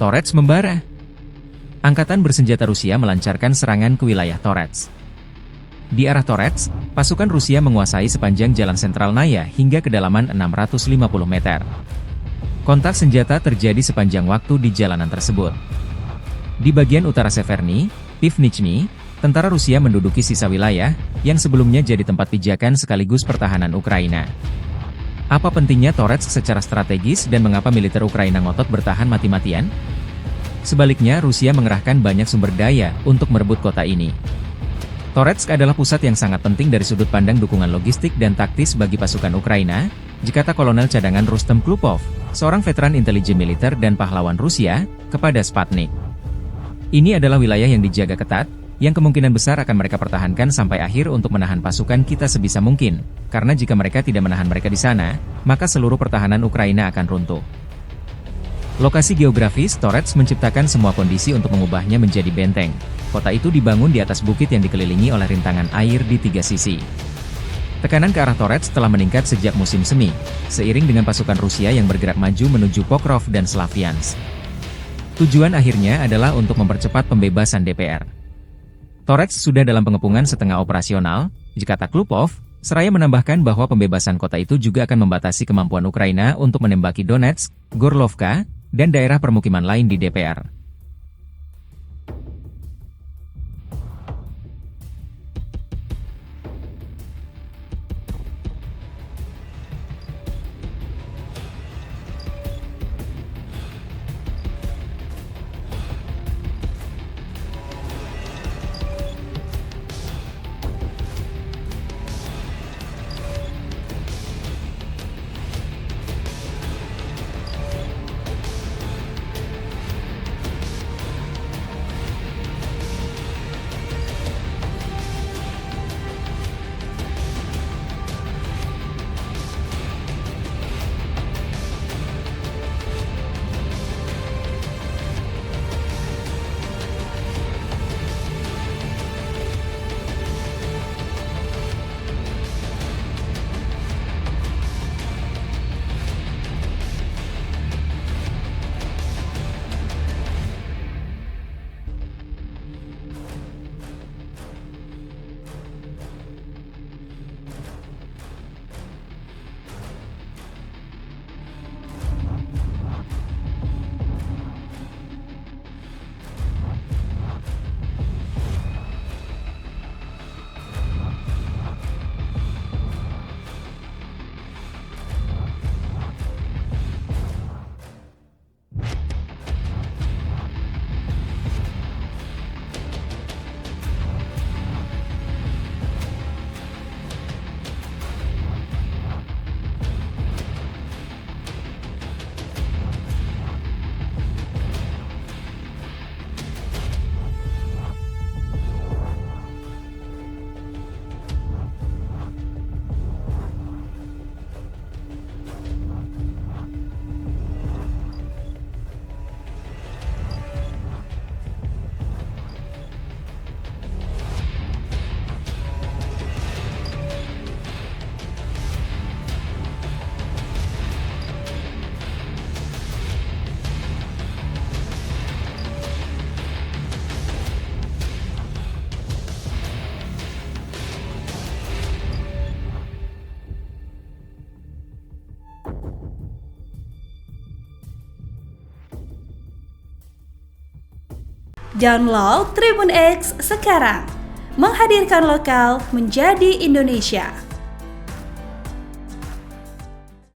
Torets membara. Angkatan bersenjata Rusia melancarkan serangan ke wilayah Torets. Di arah Torets, pasukan Rusia menguasai sepanjang jalan sentral Naya hingga kedalaman 650 meter. Kontak senjata terjadi sepanjang waktu di jalanan tersebut. Di bagian utara Severny, Pivnichny, tentara Rusia menduduki sisa wilayah yang sebelumnya jadi tempat pijakan sekaligus pertahanan Ukraina. Apa pentingnya Torets secara strategis dan mengapa militer Ukraina ngotot bertahan mati-matian? Sebaliknya, Rusia mengerahkan banyak sumber daya untuk merebut kota ini. Toretsk adalah pusat yang sangat penting dari sudut pandang dukungan logistik dan taktis bagi pasukan Ukraina, dikata Kolonel Cadangan Rustem Klupov, seorang veteran intelijen militer dan pahlawan Rusia, kepada Sputnik. Ini adalah wilayah yang dijaga ketat, yang kemungkinan besar akan mereka pertahankan sampai akhir untuk menahan pasukan kita sebisa mungkin, karena jika mereka tidak menahan mereka di sana, maka seluruh pertahanan Ukraina akan runtuh. Lokasi geografis Torets menciptakan semua kondisi untuk mengubahnya menjadi benteng. Kota itu dibangun di atas bukit yang dikelilingi oleh rintangan air di tiga sisi. Tekanan ke arah Torets telah meningkat sejak musim semi, seiring dengan pasukan Rusia yang bergerak maju menuju Pokrov dan Slaviansk. Tujuan akhirnya adalah untuk mempercepat pembebasan DPR. Torets sudah dalam pengepungan setengah operasional, dikata Klupov, seraya menambahkan bahwa pembebasan kota itu juga akan membatasi kemampuan Ukraina untuk menembaki Donetsk, Gorlovka, dan daerah permukiman lain di DPR. Download Tribun X sekarang, menghadirkan lokal menjadi Indonesia.